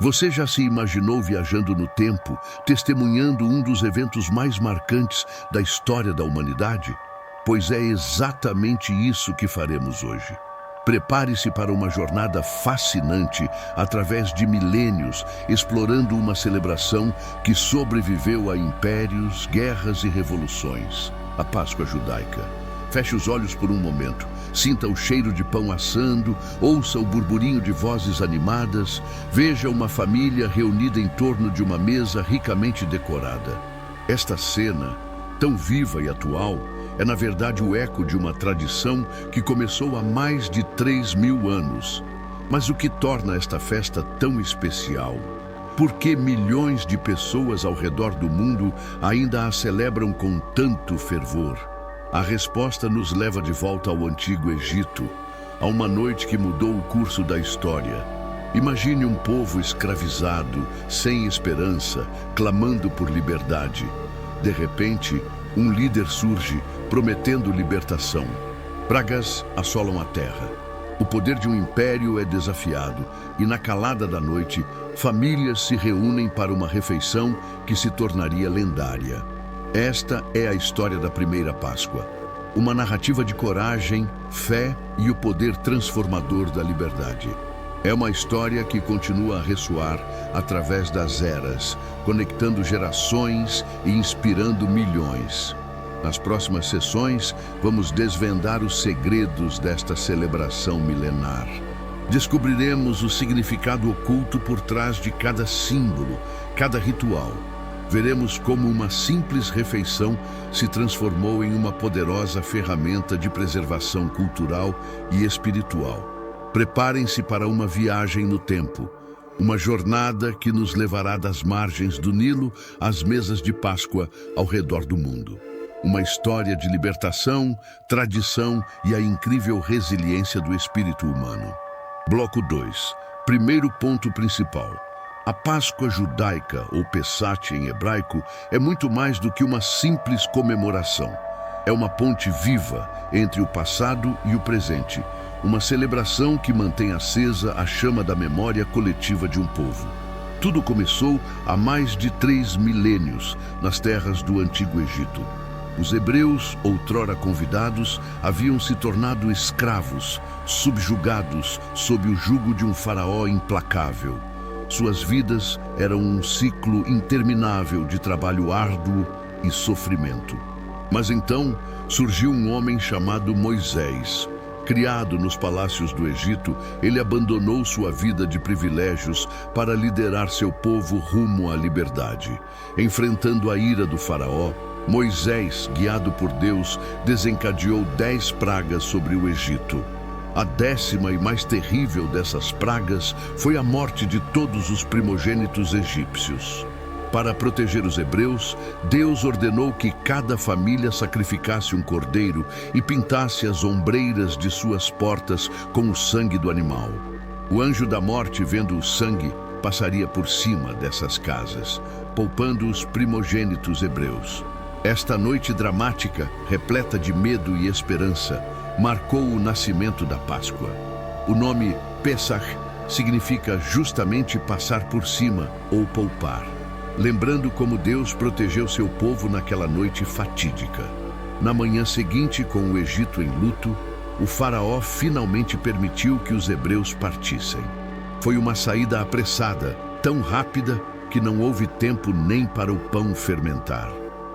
Você já se imaginou viajando no tempo, testemunhando um dos eventos mais marcantes da história da humanidade? Pois é exatamente isso que faremos hoje. Prepare-se para uma jornada fascinante através de milênios, explorando uma celebração que sobreviveu a impérios, guerras e revoluções. A Páscoa Judaica. Feche os olhos por um momento, sinta o cheiro de pão assando, ouça o burburinho de vozes animadas, veja uma família reunida em torno de uma mesa ricamente decorada. Esta cena, tão viva e atual, é na verdade o eco de uma tradição que começou há mais de 3.000 anos. Mas o que torna esta festa tão especial? Por que milhões de pessoas ao redor do mundo ainda a celebram com tanto fervor? A resposta nos leva de volta ao Antigo Egito, a uma noite que mudou o curso da história. Imagine um povo escravizado, sem esperança, clamando por liberdade. De repente, um líder surge, prometendo libertação. Pragas assolam a terra. O poder de um império é desafiado e, na calada da noite, famílias se reúnem para uma refeição que se tornaria lendária. Esta é a história da primeira Páscoa, uma narrativa de coragem, fé e o poder transformador da liberdade. É uma história que continua a ressoar através das eras, conectando gerações e inspirando milhões. Nas próximas sessões, vamos desvendar os segredos desta celebração milenar. Descobriremos o significado oculto por trás de cada símbolo, cada ritual. Veremos como uma simples refeição se transformou em uma poderosa ferramenta de preservação cultural e espiritual. Preparem-se para uma viagem no tempo, uma jornada que nos levará das margens do Nilo às mesas de Páscoa ao redor do mundo. Uma história de libertação, tradição e a incrível resiliência do espírito humano. Bloco 2. Primeiro ponto principal. A Páscoa judaica, ou Pesach em hebraico, é muito mais do que uma simples comemoração. É uma ponte viva entre o passado e o presente, uma celebração que mantém acesa a chama da memória coletiva de um povo. Tudo começou há mais de 3 milênios, nas terras do Antigo Egito. Os hebreus, outrora convidados, haviam se tornado escravos, subjugados sob o jugo de um faraó implacável. Suas vidas eram um ciclo interminável de trabalho árduo e sofrimento. Mas então surgiu um homem chamado Moisés. Criado nos palácios do Egito, ele abandonou sua vida de privilégios para liderar seu povo rumo à liberdade. Enfrentando a ira do faraó, Moisés, guiado por Deus, desencadeou 10 pragas sobre o Egito. A 10ª e mais terrível dessas pragas foi a morte de todos os primogênitos egípcios. Para proteger os hebreus, Deus ordenou que cada família sacrificasse um cordeiro e pintasse as ombreiras de suas portas com o sangue do animal. O anjo da morte, vendo o sangue, passaria por cima dessas casas, poupando os primogênitos hebreus. Esta noite dramática, repleta de medo e esperança, marcou o nascimento da Páscoa. O nome Pesach significa justamente passar por cima ou poupar, lembrando como Deus protegeu seu povo naquela noite fatídica. Na manhã seguinte, com o Egito em luto, o faraó finalmente permitiu que os hebreus partissem. Foi uma saída apressada, tão rápida que não houve tempo nem para o pão fermentar.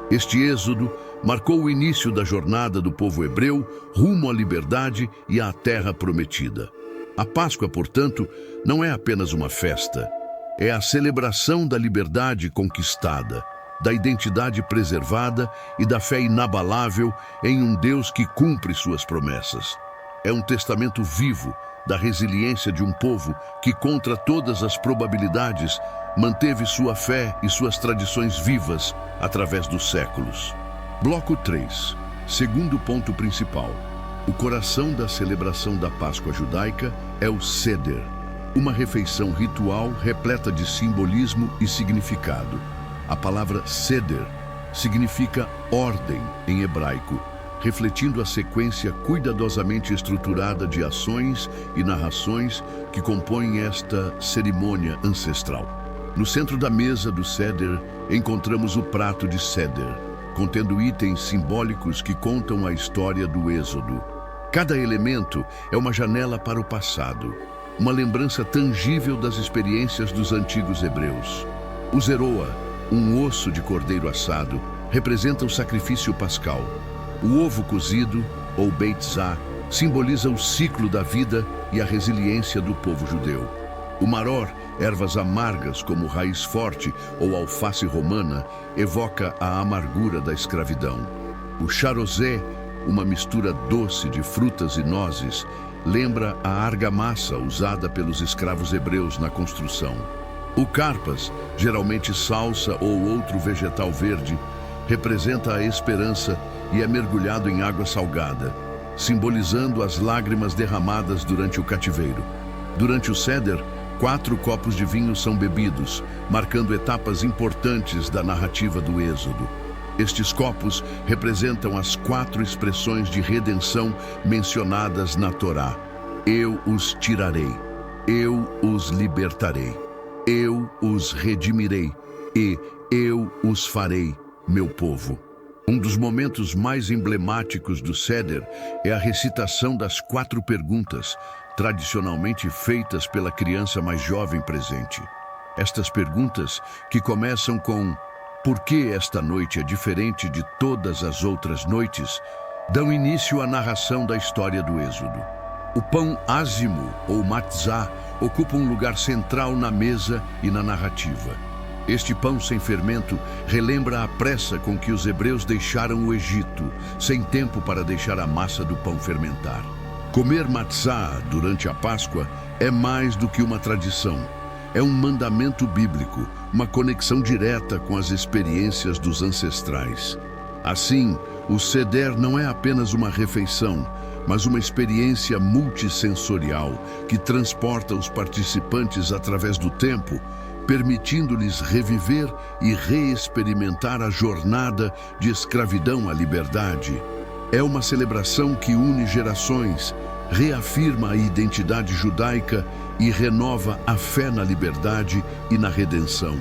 Este êxodo marcou o início da jornada do povo hebreu rumo à liberdade e à terra prometida. A Páscoa, portanto, não é apenas uma festa, é a celebração da liberdade conquistada, da identidade preservada e da fé inabalável em um Deus que cumpre suas promessas. É um testamento vivo da resiliência de um povo que, contra todas as probabilidades, manteve sua fé e suas tradições vivas através dos séculos. Bloco 3. Segundo ponto principal. O coração da celebração da Páscoa judaica é o Seder, uma refeição ritual repleta de simbolismo e significado. A palavra Seder significa ordem em hebraico refletindo a sequência cuidadosamente estruturada de ações e narrações que compõem esta cerimônia ancestral. No centro da mesa do Seder, encontramos o prato de Seder, contendo itens simbólicos que contam a história do Êxodo. Cada elemento é uma janela para o passado, uma lembrança tangível das experiências dos antigos hebreus. O zeroa, um osso de cordeiro assado, representa o sacrifício pascal. O ovo cozido, ou Beit Zá, simboliza o ciclo da vida e a resiliência do povo judeu. O maror, ervas amargas como raiz forte ou alface romana, evoca a amargura da escravidão. O charosé, uma mistura doce de frutas e nozes, lembra a argamassa usada pelos escravos hebreus na construção. O carpas, geralmente salsa ou outro vegetal verde, representa a esperança e é mergulhado em água salgada, simbolizando as lágrimas derramadas durante o cativeiro. Durante o Seder, 4 copos de vinho são bebidos, marcando etapas importantes da narrativa do Êxodo. Estes copos representam as 4 expressões de redenção mencionadas na Torá. Eu os tirarei, eu os libertarei, eu os redimirei e eu os farei, meu povo. Um dos momentos mais emblemáticos do Seder é a recitação das 4 perguntas, tradicionalmente feitas pela criança mais jovem presente. Estas perguntas, que começam com "Por que esta noite é diferente de todas as outras noites?", dão início à narração da história do Êxodo. O pão ázimo, ou matzá, ocupa um lugar central na mesa e na narrativa. Este pão sem fermento relembra a pressa com que os hebreus deixaram o Egito, sem tempo para deixar a massa do pão fermentar. Comer matzá durante a Páscoa é mais do que uma tradição. É um mandamento bíblico, uma conexão direta com as experiências dos ancestrais. Assim, o Seder não é apenas uma refeição, mas uma experiência multissensorial que transporta os participantes através do tempo, permitindo-lhes reviver e reexperimentar a jornada de escravidão à liberdade. É uma celebração que une gerações, reafirma a identidade judaica e renova a fé na liberdade e na redenção.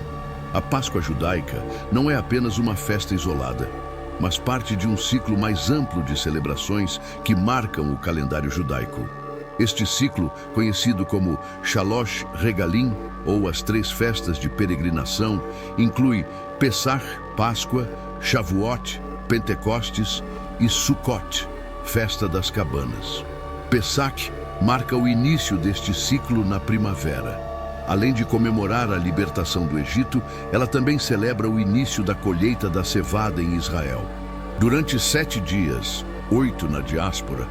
A Páscoa judaica não é apenas uma festa isolada, mas parte de um ciclo mais amplo de celebrações que marcam o calendário judaico. Este ciclo, conhecido como Shalosh Regalim, ou as 3 festas de peregrinação, inclui Pesach, Páscoa, Shavuot, Pentecostes e Sukkot, Festa das Cabanas. Pesach marca o início deste ciclo na primavera. Além de comemorar a libertação do Egito, ela também celebra o início da colheita da cevada em Israel. Durante 7 dias, 8 na diáspora,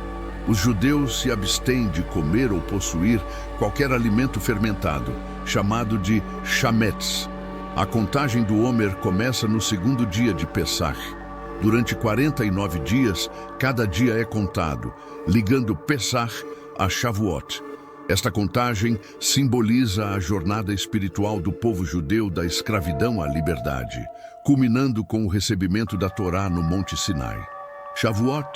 os judeus se abstêm de comer ou possuir qualquer alimento fermentado, chamado de chametz. A contagem do Homer começa no 2º dia de Pesach. Durante 49 dias, cada dia é contado, ligando Pesach a Shavuot. Esta contagem simboliza a jornada espiritual do povo judeu da escravidão à liberdade, culminando com o recebimento da Torá no Monte Sinai. Shavuot,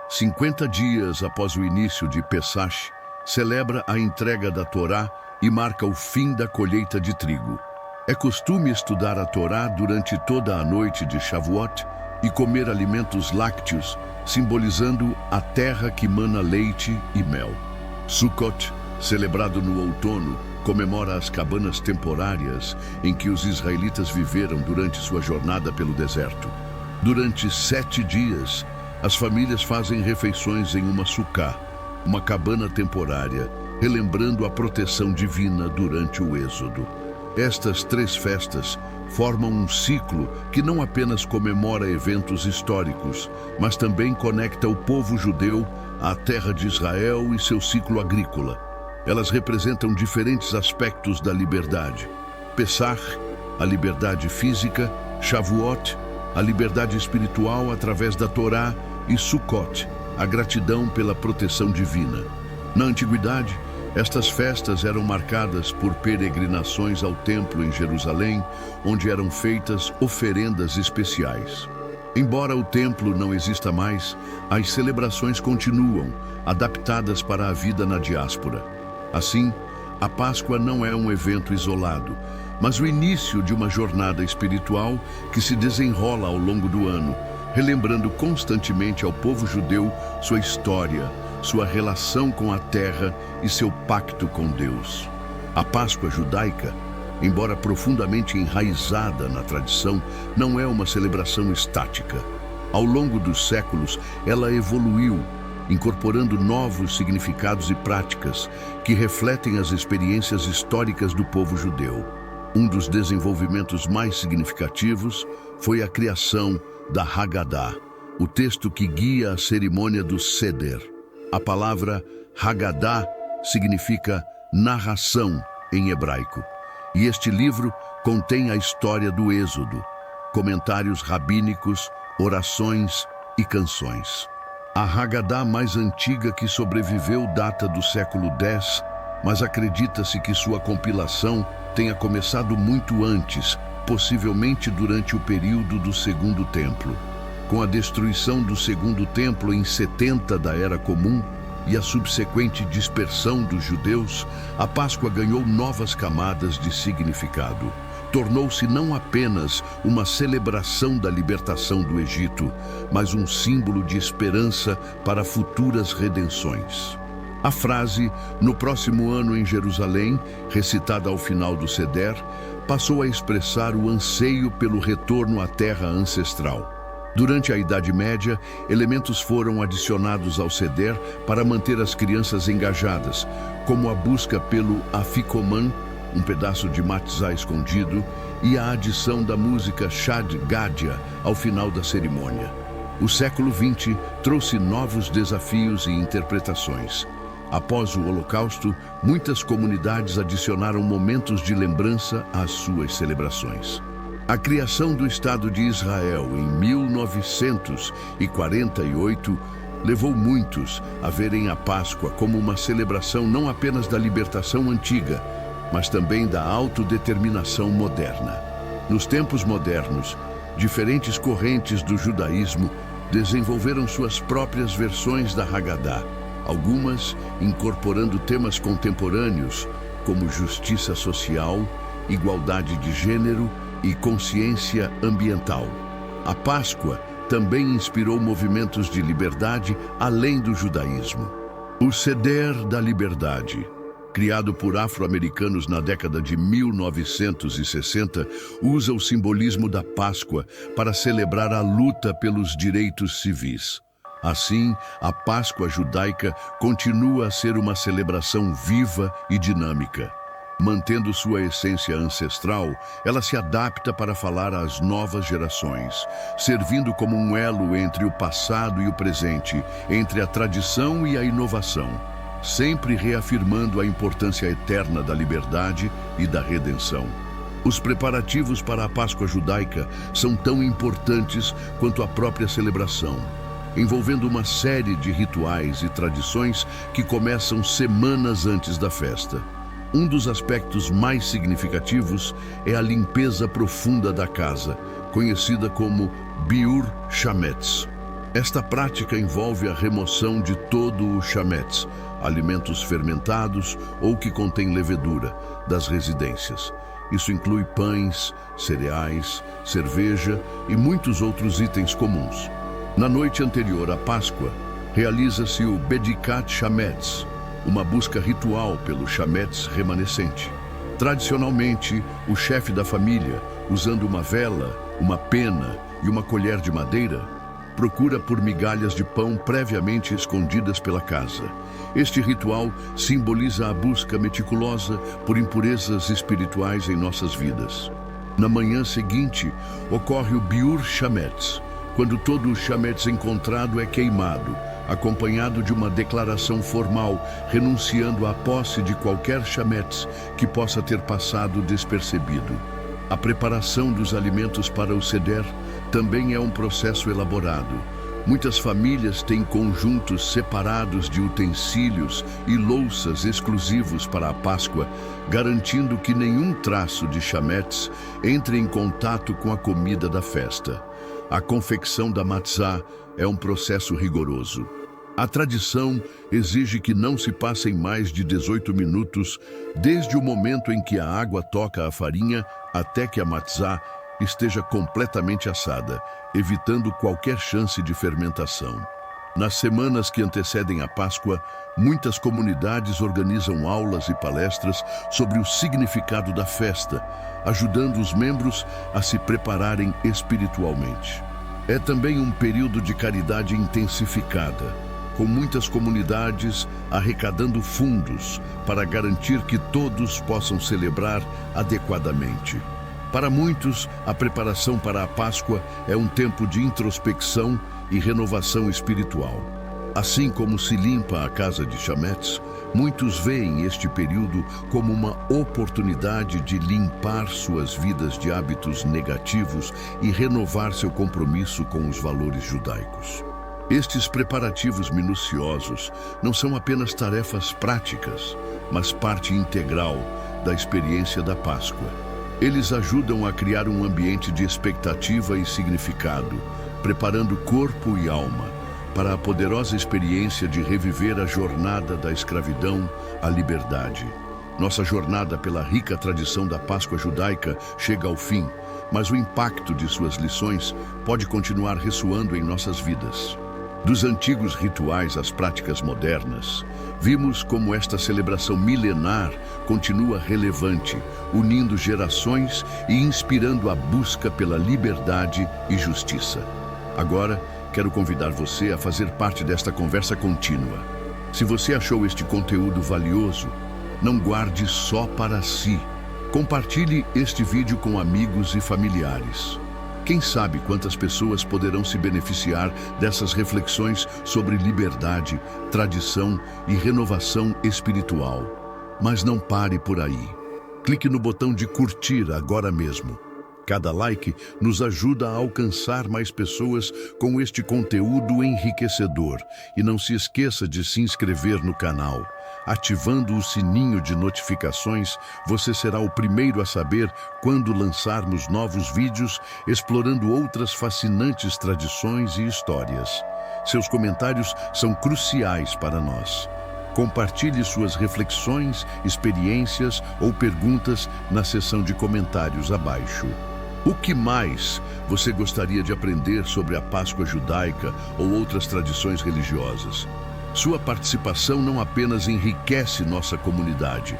50 dias após o início de Pesach, celebra a entrega da Torá e marca o fim da colheita de trigo. É costume estudar a Torá durante toda a noite de Shavuot e comer alimentos lácteos, simbolizando a terra que mana leite e mel. Sukkot, celebrado no outono, comemora as cabanas temporárias em que os israelitas viveram durante sua jornada pelo deserto. Durante 7 dias, as famílias fazem refeições em uma sucá, uma cabana temporária, relembrando a proteção divina durante o Êxodo. Estas 3 festas formam um ciclo que não apenas comemora eventos históricos, mas também conecta o povo judeu à terra de Israel e seu ciclo agrícola. Elas representam diferentes aspectos da liberdade. Pesach, a liberdade física; Shavuot, a liberdade espiritual através da Torá; e Sukkot, a gratidão pela proteção divina. Na antiguidade, estas festas eram marcadas por peregrinações ao templo em Jerusalém, onde eram feitas oferendas especiais. Embora o templo não exista mais, as celebrações continuam, adaptadas para a vida na diáspora. Assim, a Páscoa não é um evento isolado, mas o início de uma jornada espiritual que se desenrola ao longo do ano, relembrando constantemente ao povo judeu sua história, sua relação com a terra e seu pacto com Deus. A Páscoa judaica, embora profundamente enraizada na tradição, não é uma celebração estática. Ao longo dos séculos, ela evoluiu, incorporando novos significados e práticas que refletem as experiências históricas do povo judeu. Um dos desenvolvimentos mais significativos foi a criação da Haggadah, o texto que guia a cerimônia do Seder. A palavra Haggadah significa narração em hebraico, e este livro contém a história do Êxodo, comentários rabínicos, orações e canções. A Haggadah mais antiga que sobreviveu data do século X, mas acredita-se que sua compilação tenha começado muito antes, possivelmente durante o período do Segundo Templo. Com a destruição do Segundo Templo em 70 da Era Comum e a subsequente dispersão dos judeus, a Páscoa ganhou novas camadas de significado. Tornou-se não apenas uma celebração da libertação do Egito, mas um símbolo de esperança para futuras redenções. A frase, no próximo ano em Jerusalém, recitada ao final do Seder, passou a expressar o anseio pelo retorno à terra ancestral. Durante a Idade Média, elementos foram adicionados ao Seder para manter as crianças engajadas, como a busca pelo afikoman, um pedaço de matzá escondido, e a adição da música Shad Gadya ao final da cerimônia. O século XX trouxe novos desafios e interpretações. Após o Holocausto, muitas comunidades adicionaram momentos de lembrança às suas celebrações. A criação do Estado de Israel em 1948 levou muitos a verem a Páscoa como uma celebração não apenas da libertação antiga, mas também da autodeterminação moderna. Nos tempos modernos, diferentes correntes do judaísmo desenvolveram suas próprias versões da Haggadah, algumas incorporando temas contemporâneos como justiça social, igualdade de gênero e consciência ambiental. A Páscoa também inspirou movimentos de liberdade além do judaísmo. O Seder da Liberdade, criado por afro-americanos na década de 1960, usa o simbolismo da Páscoa para celebrar a luta pelos direitos civis. Assim, a Páscoa judaica continua a ser uma celebração viva e dinâmica. Mantendo sua essência ancestral, ela se adapta para falar às novas gerações, servindo como um elo entre o passado e o presente, entre a tradição e a inovação, sempre reafirmando a importância eterna da liberdade e da redenção. Os preparativos para a Páscoa judaica são tão importantes quanto a própria celebração, envolvendo uma série de rituais e tradições que começam semanas antes da festa. Um dos aspectos mais significativos é a limpeza profunda da casa, conhecida como Biur Shametz. Esta prática envolve a remoção de todo o chametz, alimentos fermentados ou que contêm levedura, das residências. Isso inclui pães, cereais, cerveja e muitos outros itens comuns. Na noite anterior à Páscoa, realiza-se o Bedikat Shametz, uma busca ritual pelo chametz remanescente. Tradicionalmente, o chefe da família, usando uma vela, uma pena e uma colher de madeira, procura por migalhas de pão previamente escondidas pela casa. Este ritual simboliza a busca meticulosa por impurezas espirituais em nossas vidas. Na manhã seguinte, ocorre o Biur Shametz, quando todo o chametz encontrado é queimado, acompanhado de uma declaração formal, renunciando à posse de qualquer chametz que possa ter passado despercebido. A preparação dos alimentos para o Seder também é um processo elaborado. Muitas famílias têm conjuntos separados de utensílios e louças exclusivos para a Páscoa, garantindo que nenhum traço de chametz entre em contato com a comida da festa. A confecção da matzá é um processo rigoroso. A tradição exige que não se passem mais de 18 minutos desde o momento em que a água toca a farinha até que a matzá esteja completamente assada, evitando qualquer chance de fermentação. Nas semanas que antecedem a Páscoa, muitas comunidades organizam aulas e palestras sobre o significado da festa, ajudando os membros a se prepararem espiritualmente. É também um período de caridade intensificada, com muitas comunidades arrecadando fundos para garantir que todos possam celebrar adequadamente. Para muitos, a preparação para a Páscoa é um tempo de introspecção e renovação espiritual. Assim como se limpa a casa de Chametz, muitos veem este período como uma oportunidade de limpar suas vidas de hábitos negativos e renovar seu compromisso com os valores judaicos. Estes preparativos minuciosos não são apenas tarefas práticas, mas parte integral da experiência da Páscoa. Eles ajudam a criar um ambiente de expectativa e significado, preparando corpo e alma para a poderosa experiência de reviver a jornada da escravidão à liberdade. Nossa jornada pela rica tradição da Páscoa judaica chega ao fim, mas o impacto de suas lições pode continuar ressoando em nossas vidas. Dos antigos rituais às práticas modernas, vimos como esta celebração milenar continua relevante, unindo gerações e inspirando a busca pela liberdade e justiça. Agora, quero convidar você a fazer parte desta conversa contínua. Se você achou este conteúdo valioso, não guarde só para si. Compartilhe este vídeo com amigos e familiares. Quem sabe quantas pessoas poderão se beneficiar dessas reflexões sobre liberdade, tradição e renovação espiritual. Mas não pare por aí. Clique no botão de curtir agora mesmo. Cada like nos ajuda a alcançar mais pessoas com este conteúdo enriquecedor. E não se esqueça de se inscrever no canal. Ativando o sininho de notificações, você será o primeiro a saber quando lançarmos novos vídeos explorando outras fascinantes tradições e histórias. Seus comentários são cruciais para nós. Compartilhe suas reflexões, experiências ou perguntas na seção de comentários abaixo. O que mais você gostaria de aprender sobre a Páscoa judaica ou outras tradições religiosas? Sua participação não apenas enriquece nossa comunidade,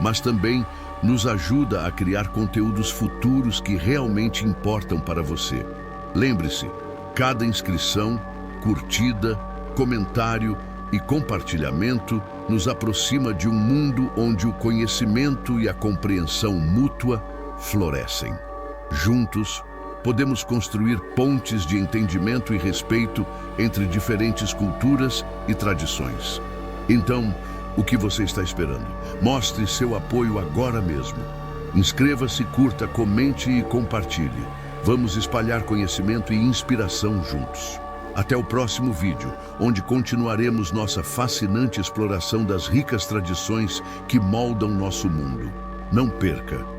mas também nos ajuda a criar conteúdos futuros que realmente importam para você. Lembre-se, cada inscrição, curtida, comentário e compartilhamento nos aproxima de um mundo onde o conhecimento e a compreensão mútua florescem. Juntos, podemos construir pontes de entendimento e respeito entre diferentes culturas e tradições. Então, o que você está esperando? Mostre seu apoio agora mesmo. Inscreva-se, curta, comente e compartilhe. Vamos espalhar conhecimento e inspiração juntos. Até o próximo vídeo, onde continuaremos nossa fascinante exploração das ricas tradições que moldam nosso mundo. Não perca!